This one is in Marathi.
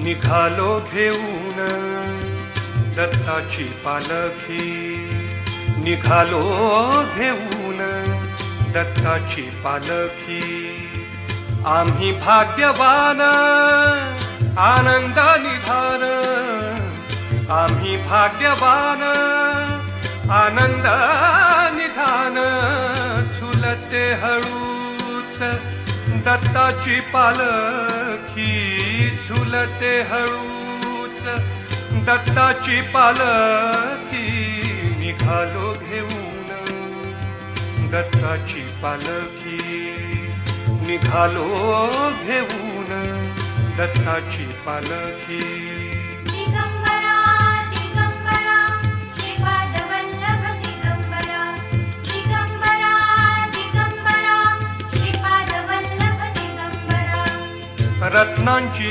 निघालो घेऊन दत्ताची पालखी, निघालो घेऊन दत्ताची पालखी. आम्ही भाग्यवान आनंद निधान, आम्ही भाग्यवान आनंद निधान. झुलते हळूच दत्ताची पालखी, झुलते हळूच दत्ताची पालखी. निघालो घेऊन दत्ताची पालखी, निघालो घेऊन दत्ताची पालखी. दिगंबरा दिगंबरा श्रीपाद वल्लभ दिगंबरा, दिगंबरा दिगंबरा श्रीपाद वल्लभ दिगंबरा. रत्नांची